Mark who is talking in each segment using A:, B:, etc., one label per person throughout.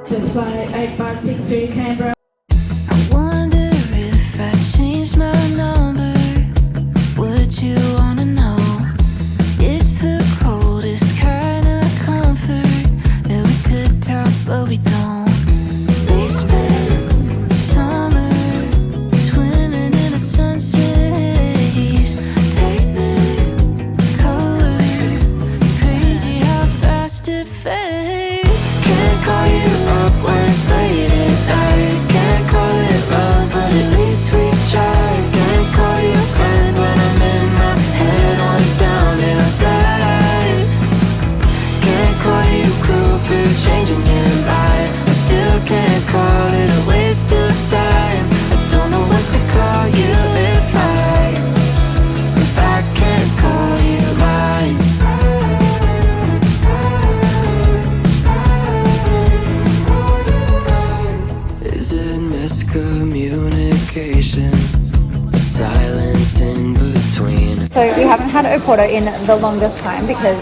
A: Just like 8 bar 6 Canberra.
B: I wonder if I changed my number, would you wanna know? It's the coldest kind of comfort that we could talk but we don't. We spent summer swimming in a sunset haze, technicolor, crazy how fast it fades. Can't call you up when it's late at night, can't call it love but at least we tried. Can't call you a friend when I'm in my head on a downhill dive. Can't call you cruel for changing your mind, I still can't call it a waste of time. I don't know what to call you if I can't call you mine. Is it miscommunication? Silence in between.
C: So we haven't had Oporto in the longest time because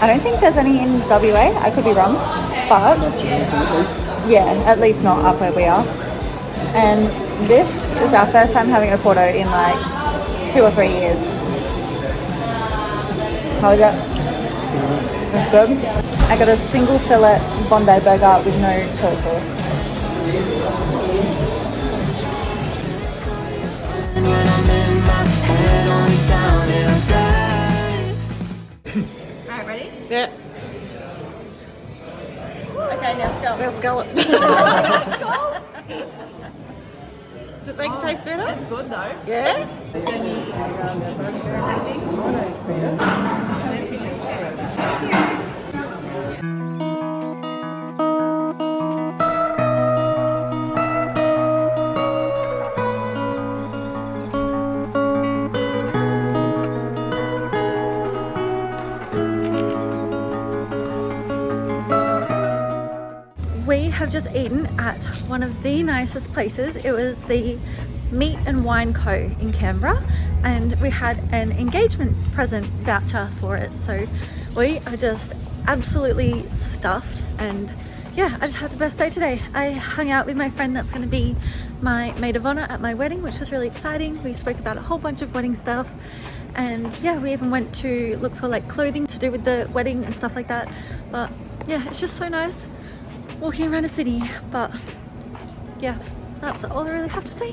C: I don't think there's any in WA. I could be wrong, but yeah, at least not up where we are. And this is our first time having Oporto in like 2 or 3 years. How is it? It's good. I got a single fillet Bondi burger with no chili sauce.
B: When I'm in my head on a downhill dive.
C: Alright, ready?
D: Yeah,
C: Okay, now skull.
D: let's go. Does it make it taste better?
C: It's good though.
D: Yeah?
C: We have just eaten at one of the nicest places. It was the Meat and Wine Co in Canberra, and we had an engagement present voucher for it. So we are just absolutely stuffed, and yeah, I just had the best day today. I hung out with my friend that's going to be my maid of honor at my wedding, which was really exciting. We spoke about a whole bunch of wedding stuff, and yeah, we even went to look for like clothing to do with the wedding and stuff like that. But yeah, it's just so nice walking around a city. But yeah, that's all I really have to say.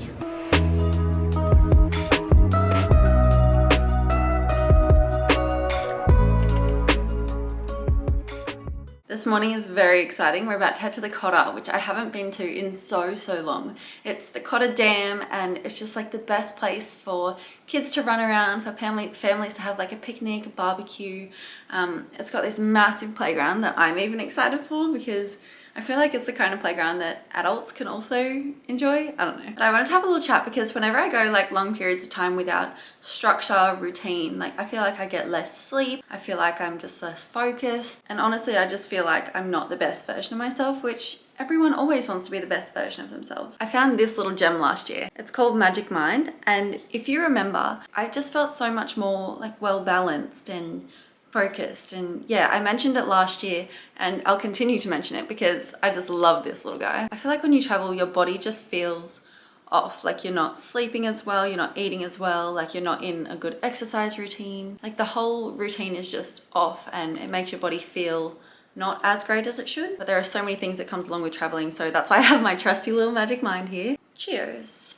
C: This morning is very exciting. We're about to head to the Cotter, which I haven't been to in so long. It's the Cotter Dam, and it's just like the best place for kids to run around, for families to have like a picnic, a barbecue. It's got this massive playground that I'm even excited for because I feel like it's the kind of playground that adults can also enjoy. I don't know. But I wanted to have a little chat because whenever I go like long periods of time without structure, routine, like I feel like I get less sleep. I feel like I'm just less focused. And honestly, I just feel like I'm not the best version of myself, which everyone always wants to be the best version of themselves. I found this little gem last year. It's called Magic Mind. And if you remember, I just felt so much more like well balanced and focused. And yeah, I mentioned it last year and I'll continue to mention it because I just love this little guy. I feel like when you travel, your body just feels off. Like you're not sleeping as well, you're not eating as well, like you're not in a good exercise routine. Like the whole routine is just off and it makes your body feel not as great as it should. But there are so many things that comes along with traveling, so that's why I have my trusty little Magic Mind here. Cheers.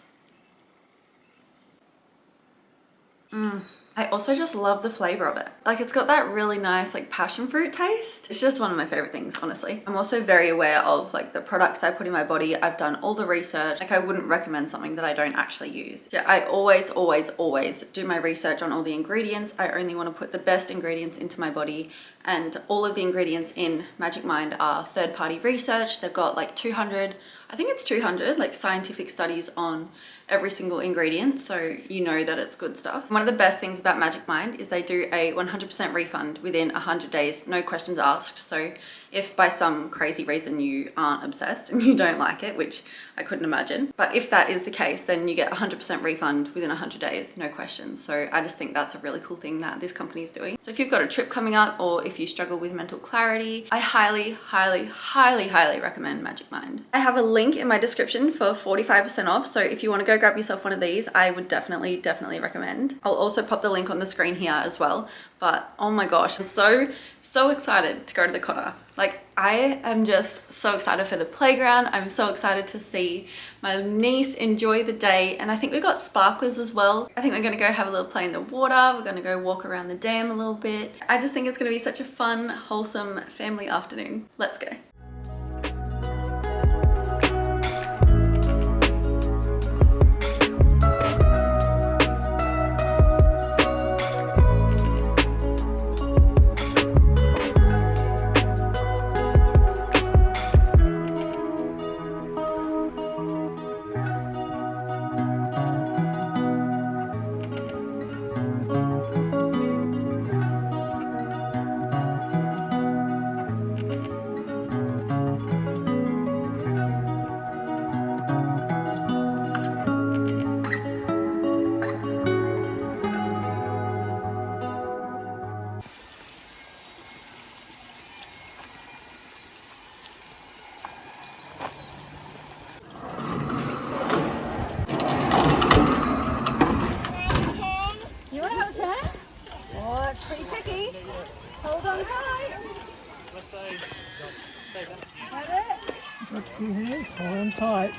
C: I also just love the flavor of it. Like it's got that really nice like passion fruit taste. It's just one of my favorite things, honestly. I'm also very aware of like the products I put in my body. I've done all the research. Like I wouldn't recommend something that I don't actually use. Yeah, I always do my research on all the ingredients. I only want to put the best ingredients into my body, and all of the ingredients in Magic Mind are third-party research. They've got like 200, I think it's 200 like scientific studies on every single ingredient, so you know that it's good stuff. One of the best things about Magic Mind is they do a 100% refund within 100 days, no questions asked. So if by some crazy reason you aren't obsessed and you don't like it, which I couldn't imagine, but if that is the case, then you get 100% refund within 100 days, no questions. So I just think that's a really cool thing that this company is doing. So if you've got a trip coming up or if you struggle with mental clarity, I highly recommend Magic Mind. I have a link in my description for 45% off. So if you want to go grab yourself one of these, I would definitely recommend. I'll also pop the link on the screen here as well. But oh my gosh, I'm so excited to go to the Cotter. Like, I am just so excited for the playground. I'm so excited to see my niece enjoy the day. And I think we've got sparklers as well. I think we're gonna go have a little play in the water. We're gonna go walk around the dam a little bit. I just think it's gonna be such a fun, wholesome family afternoon. Let's go. Hold on tight.
E: Let's say that.
C: Got it?
E: Got 2 hands, hold on tight.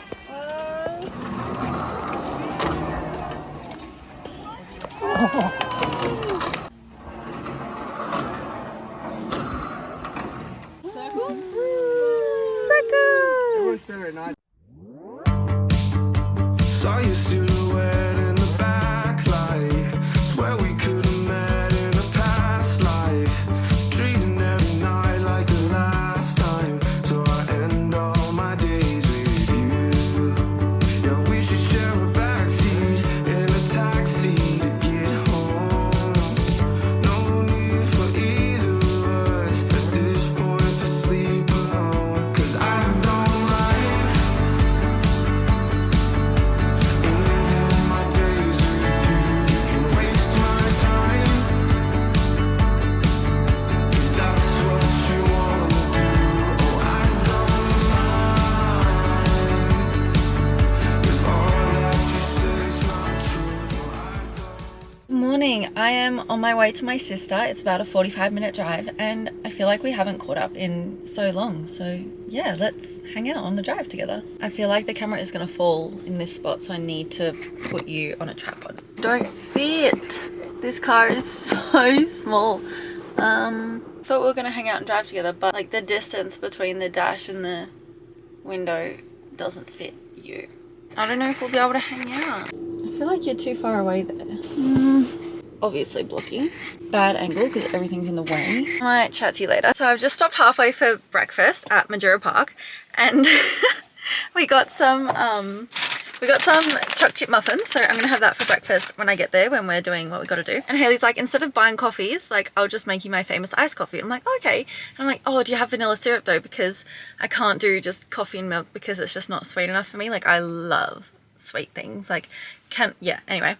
C: Circle?
E: It was very nice.
B: Saw your silhouette in the backlight. Swear we could have met in a past life. Treating every night like the last time. So I end all my days with you. Yeah, we should share a backseat in a taxi to get home. No need for either of us at this point to sleep alone. 'Cause I don't like ending my days with you. You can waste my time if that's what you want to do. Oh, I don't mind if all that you say is not true. Oh, I don't.
C: Morning. I am on my way to my sister. It's about a 45-minute drive and I feel like we haven't caught up in so long. So yeah, let's hang out on the drive together. I feel like the camera is going to fall in this spot, so I need to put you on a tripod. Don't fit. This car is so small. Thought we were going to hang out and drive together, but like the distance between the dash and the window doesn't fit you. I don't know if we'll be able to hang out. I feel like you're too far away there. Obviously blocking. Bad angle because everything's in the way. I might chat to you later. So I've just stopped halfway for breakfast at Majura Park and we got some choc chip muffins, so I'm gonna have that for breakfast when I get there, when we're doing what we gotta do. And Haley's like, instead of buying coffees, like I'll just make you my famous iced coffee. I'm like, oh, okay. And I'm like, oh, do you have vanilla syrup though? Because I can't do just coffee and milk because it's just not sweet enough for me. Like I love sweet things, like anyway.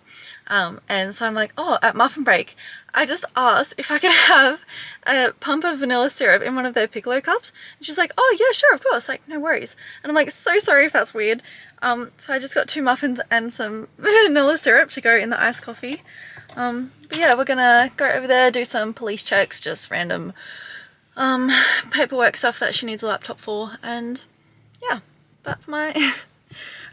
C: And so I'm like, oh, at muffin break I just asked if I could have a pump of vanilla syrup in one of their piccolo cups, and she's like, oh yeah, sure, of course, like no worries. And I'm like, so sorry if that's weird. So I just got 2 muffins and some vanilla syrup to go in the iced coffee. But yeah, we're gonna go over there, do some police checks, just random paperwork stuff that she needs a laptop for, and yeah, that's my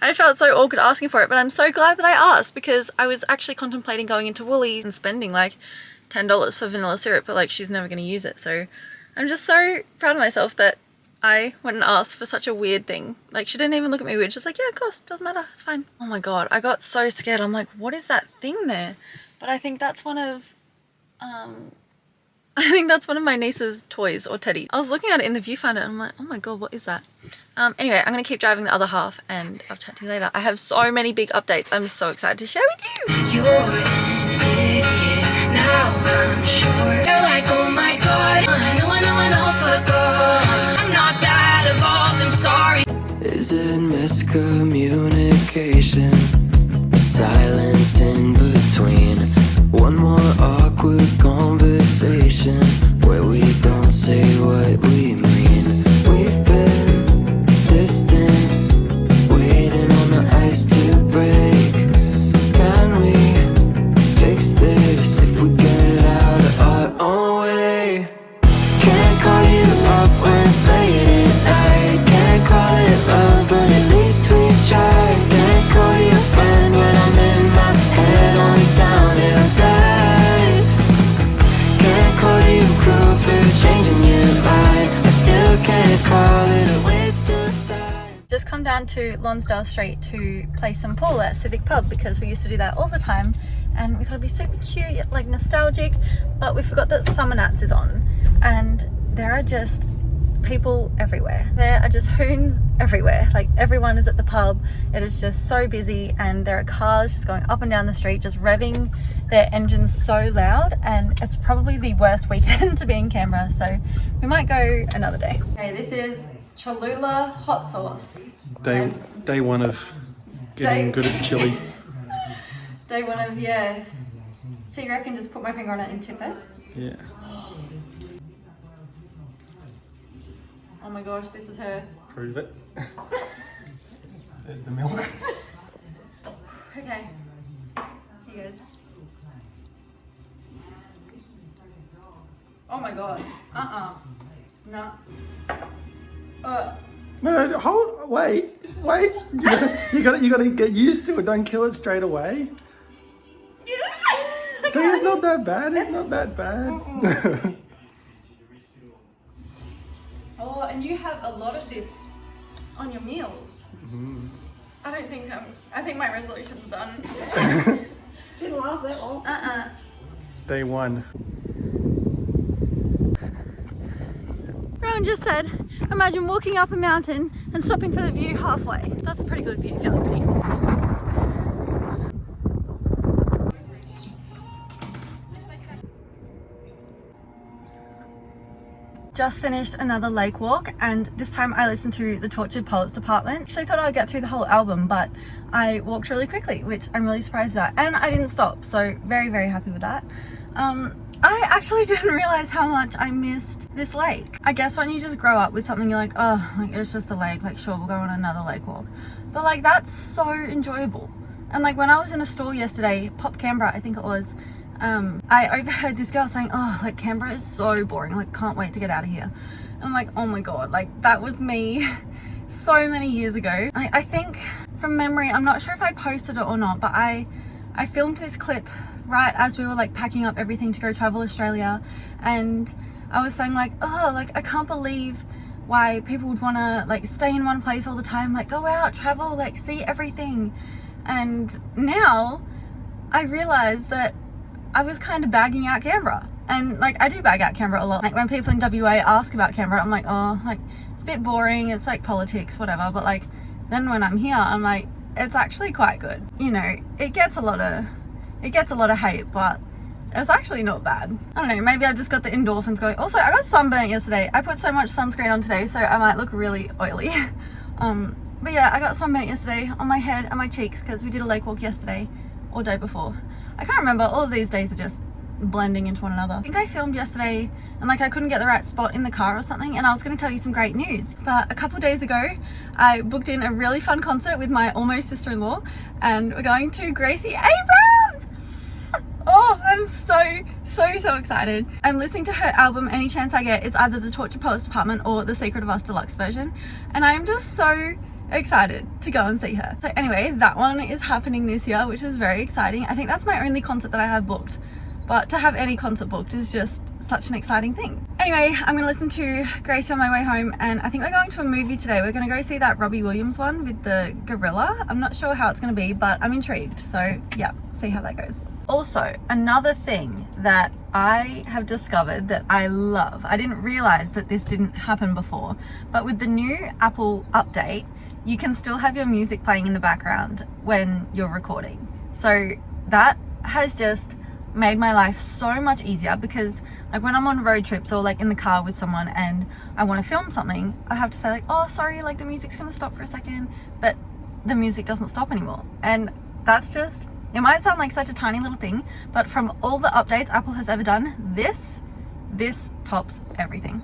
C: I felt so awkward asking for it, but I'm so glad that I asked, because I was actually contemplating going into Woolies and spending like $10 for vanilla syrup, but like she's never going to use it. So I'm just so proud of myself that I went and asked for such a weird thing. Like she didn't even look at me weird. She's like, yeah, of course, doesn't matter, it's fine. Oh my god, I got so scared. I'm like, what is that thing there? But I think that's one of my niece's toys or teddy. I was looking at it in the viewfinder and I'm like, oh my god, what is that? Anyway, I'm gonna keep driving the other half and I'll chat to you later. I have so many big updates. I'm so excited to share with you.
B: You're an idiot. Now I'm sure they're like, oh my god, I know it all forgot. I'm not that evolved, I'm sorry. Is it miscommunication? Silence in between. One more awkward conversation where we don't say what we mean. We've been distant, waiting on the ice to break. Can we fix this if we get out of our own way? Can't call you up when it's late at night. Can't call it love, but at least we tried. Can't call you a friend when I'm in my head on a downhill dive. Can't call you cruel for changing your mind. I still can't call it a waste of time.
C: Just come down to Lonsdale Street to play some pool at Civic Pub because we used to do that all the time, and we thought it'd be super cute, yet like nostalgic, but we forgot that Summer Nights is on, and there are just people everywhere. There are just hoons everywhere. Like everyone is at the pub. It is just so busy, and there are cars just going up and down the street, just revving their engines so loud, and it's probably the worst weekend to be in Canberra, so we might go another day. Okay, this is Cholula hot sauce.
E: Day one of getting good at chili.
C: Day one of, yeah. So you reckon just put my finger on it and tip it?
E: Yeah.
C: Oh my gosh, this is her.
E: Prove it. There's the milk.
C: Okay. Here goes. Oh my god. No.
E: No, hold, wait. You gotta get used to it. Don't kill it straight away. See, it's not that bad. It's not that bad.
C: Oh, and you have a lot of this on your meals.
E: Mm-hmm.
C: I think my resolution's done.
D: Didn't last that long.
E: Day one.
C: Rowan just said, imagine walking up a mountain and stopping for the view halfway. That's a pretty good view if you ask me. Just finished another lake walk, and this time I listened to the Tortured Poets Department. Actually thought I'd get through the whole album, but I walked really quickly, which I'm really surprised about, and I didn't stop, so very, very happy with that. I actually didn't realize how much I missed this lake. I guess when you just grow up with something, you're like, oh, like it's just a lake, like sure, we'll go on another lake walk. But like that's so enjoyable. And like when I was in a store yesterday, Pop Canberra I think it was, I overheard this girl saying, oh, like Canberra is so boring, like can't wait to get out of here. And I'm like, oh my god, like that was me so many years ago. I think from memory, I'm not sure if I posted it or not, but I filmed this clip right as we were like packing up everything to go travel Australia, and I was saying like, oh, like I can't believe why people would want to like stay in one place all the time, like go out, travel, like see everything. And now I realize that I was kind of bagging out Canberra, and like I do bag out Canberra a lot. Like when people in WA ask about Canberra, I'm like, oh, like it's a bit boring, it's like politics, whatever. But like then when I'm here, I'm like, it's actually quite good. You know, it gets a lot of hate, but it's actually not bad. I don't know, maybe I've just got the endorphins going. Also, I got sunburnt yesterday. I put so much sunscreen on today, so I might look really oily. But yeah, I got sunburnt yesterday on my head and my cheeks because we did a lake walk yesterday or day before. I can't remember, all of these days are just blending into one another. I think I filmed yesterday and like I couldn't get the right spot in the car or something, and I was going to tell you some great news. But a couple of days ago, I booked in a really fun concert with my almost sister-in-law, and we're going to Gracie Abrams! Oh, I'm so excited. I'm listening to her album any chance I get. It's either the Tortured Poets Department or the Secret of Us Deluxe version, and I'm just so excited to go and see her. So anyway, that one is happening this year, which is very exciting. I think that's my only concert that I have booked, but to have any concert booked is just such an exciting thing. Anyway, I'm gonna listen to Gracie on my way home, and I think we're going to a movie today. We're gonna go see that Robbie Williams one with the gorilla. I'm not sure how it's gonna be, but I'm intrigued, so yeah, see how that goes. Also, another thing that I have discovered that I love, I didn't realize that this didn't happen before, but with the new Apple update, you can still have your music playing in the background when you're recording. So that has just made my life so much easier, because like when I'm on road trips or like in the car with someone and I want to film something, I have to say like, oh sorry, like the music's gonna stop for a second, but the music doesn't stop anymore. And that's just, it might sound like such a tiny little thing, but from all the updates Apple has ever done, this tops everything.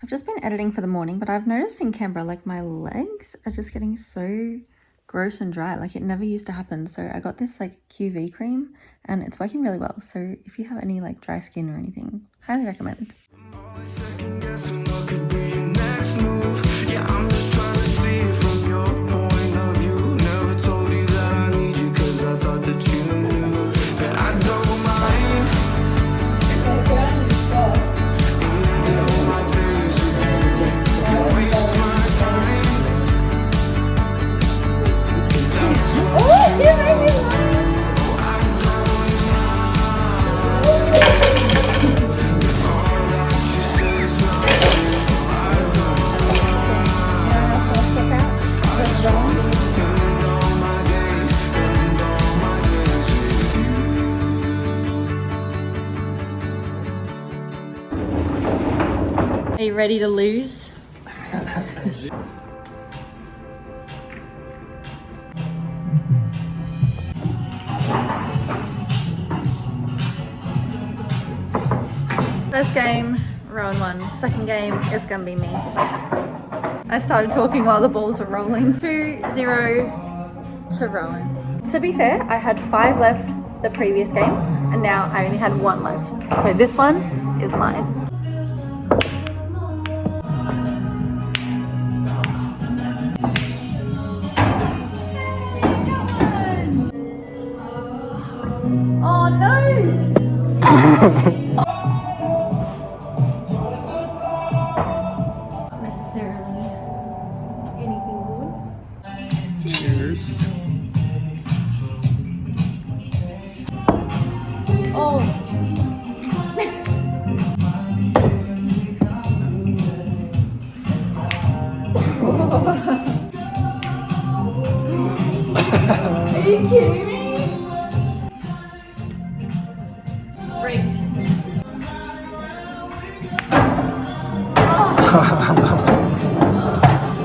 C: I've just been editing for the morning, but I've noticed in Canberra, like my legs are just getting so gross and dry. Like it never used to happen. So I got this like QV cream and it's working really well. So if you have any like dry skin or anything, highly recommend. Are you ready to lose? First game, Rowan won. Second game is gonna be me. I started talking while the balls were rolling. 2-0 to Rowan. To be fair, I had 5 left the previous game, and now I only had 1 left. So this one is mine. Oh no! Not necessarily anything good.
E: Cheers.
C: Oh! Are you kidding me?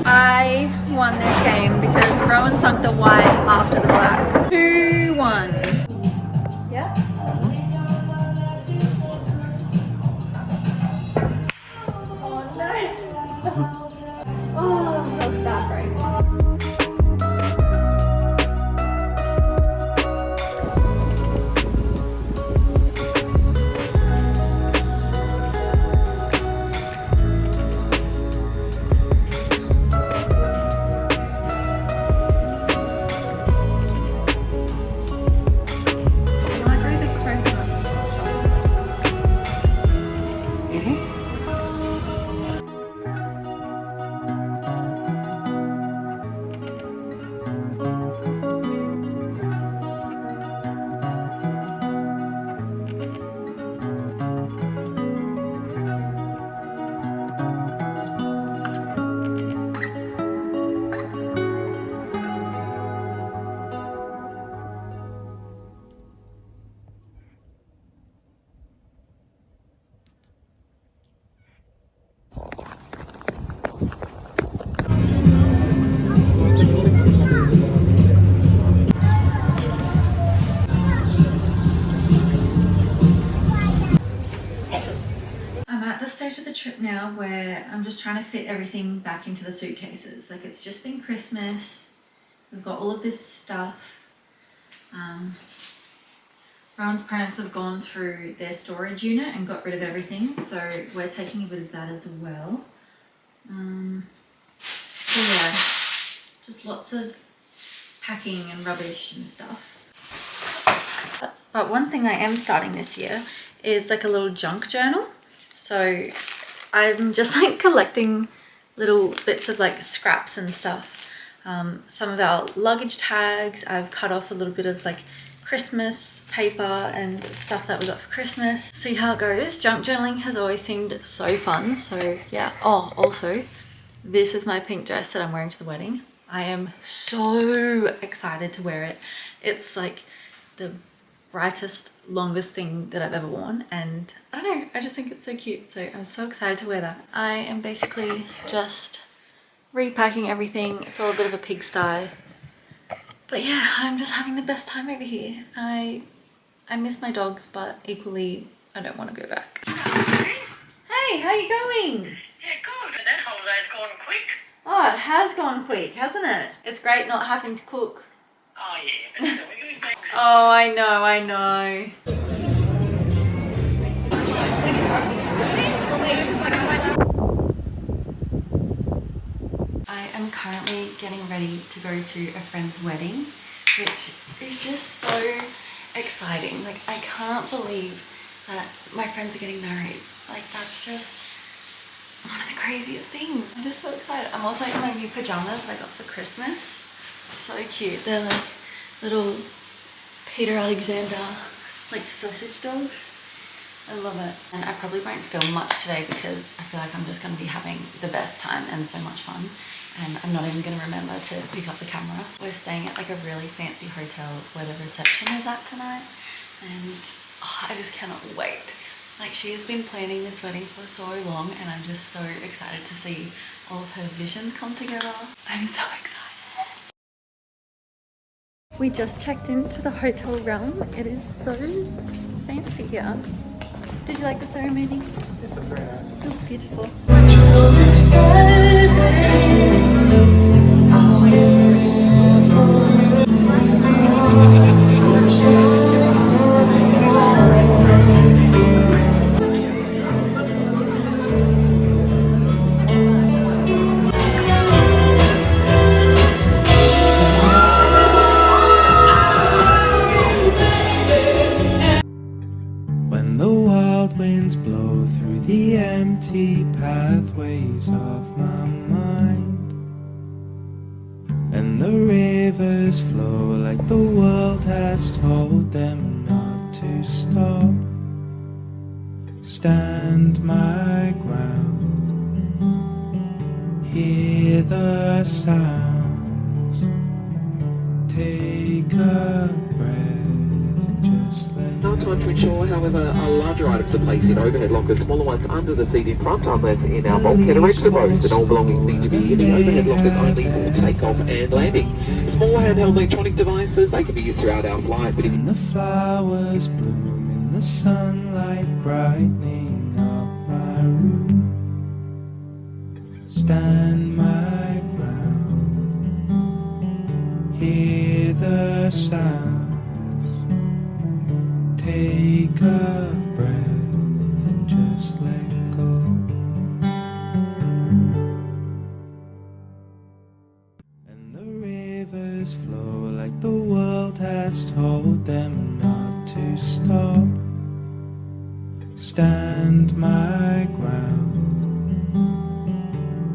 C: I won this game because Rowan sunk the white after the black. 2-1. Yeah? Oh no. Oh, that was bad, right? Stage of the trip now where I'm just trying to fit everything back into the suitcases. Like it's just been Christmas, we've got all of this stuff. Rowan's parents have gone through their storage unit and got rid of everything, so we're taking a bit of that as well. So yeah, just lots of packing and rubbish and stuff. But one thing I am starting this year is like a little junk journal. So I'm just like collecting little bits of like scraps and stuff. Some of our luggage tags, I've cut off a little bit of like Christmas paper and stuff that we got for Christmas. See how it goes. Junk journaling has always seemed so fun. So yeah. Oh, also, this is my pink dress that I'm wearing to the wedding. I am so excited to wear it. It's like the brightest, longest thing that I've ever worn, and I don't know, I just think it's so cute, so I'm so excited to wear that. I am basically just repacking everything. It's all a bit of a pigsty, but yeah, I'm just having the best time over here. I miss my dogs, but equally I don't want to go back. Hey, how you going?
F: Yeah, good. That holiday's gone quick.
C: Oh, it has gone quick, hasn't it? It's great not having to cook.
F: Oh, yeah, but still, we do think.
C: Oh, I know. I am currently getting ready to go to a friend's wedding, which is just so exciting. Like, I can't believe that my friends are getting married. Like, that's just one of the craziest things. I'm just so excited. I'm also in my new pajamas that I got for Christmas. So cute. They're like little Peter Alexander, like sausage dogs. I love it. And I probably won't film much today because I feel like I'm just going to be having the best time and so much fun. And I'm not even going to remember to pick up the camera. We're staying at like a really fancy hotel where the reception is at tonight. And I just cannot wait. Like, she has been planning this wedding for so long, and I'm just so excited to see all of her vision come together. I'm so excited. We just checked into the hotel realm. It is so fancy here. Did you like the ceremony?
E: It's very nice.
C: It was beautiful.
G: When the wild winds blow through the empty pathways of my mind, and the rivers flow like the world has told them not to stop, stand my ground, hear the sounds, take a breath and just let
H: Time to ensure, however, larger items are placed in overhead lockers, smaller ones under the seat in front, unless in our bulkhead or extra boats, and all belongings need to be in the overhead lockers only for takeoff and landing. Small handheld electronic devices, they can be used throughout our flight, but if
G: the flowers bloom in the sunlight brightening up my room, stand my ground, hear the sounds, take a breath and just let go. And the rivers flow like the world has told them not to stop, stand my ground,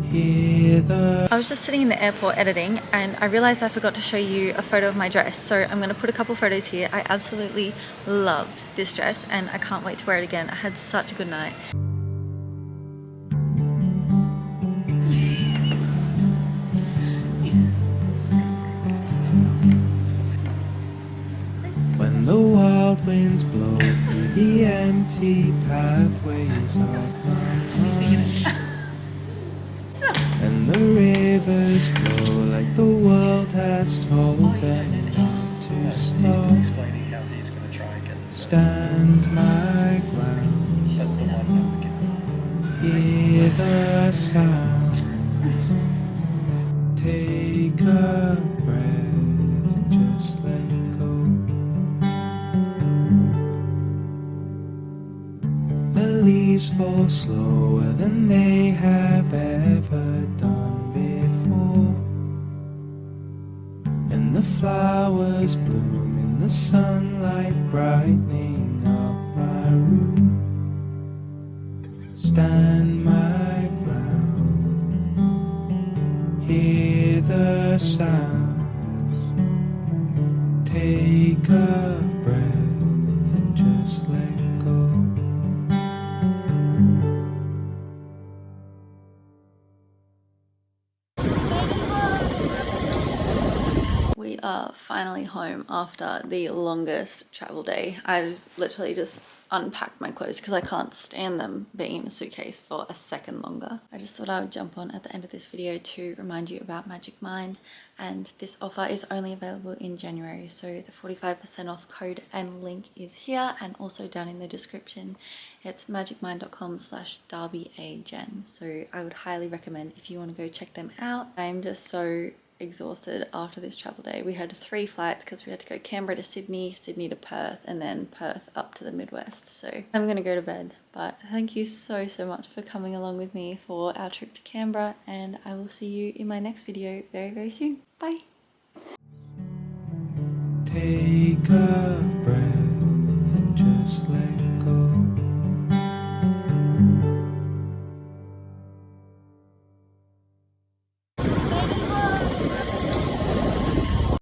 G: hear the...
C: I was just sitting in the airport editing, and I realized I forgot to show you a photo of my dress, so I'm going to put a couple photos here. I absolutely loved this dress and I can't wait to wear it again. I had such a good night.
G: When the wild winds blow through the empty pathways of my mind, and the rivers flow like the world has told them not to stop,
E: Explaining how he's going to try and get this.
G: stand my ground,
E: That's the one.
G: hear the sounds, take a breath and just let go. The leaves fall slower than they have ever done before, and the flowers bloom in the sunlight brightening up my room, stand my ground, hear the sounds, take a breath and just let go.
C: We are finally home after the longest travel day. I've literally just unpacked my clothes because I can't stand them being in a suitcase for a second longer. I just thought I would jump on at the end of this video to remind you about Magic Mind, and this offer is only available in January, so the 45% off code and link is here and also down in the description. It's magicmind.com/DarbyAgen, so I would highly recommend if you want to go check them out. I'm just so exhausted after this travel day. We had 3 flights because we had to go Canberra to Sydney, Sydney to Perth, and then Perth up to the Midwest. So I'm gonna go to bed, but thank you so much for coming along with me for our trip to Canberra, and I will see you in my next video very soon. Bye.
G: Take a breath and just let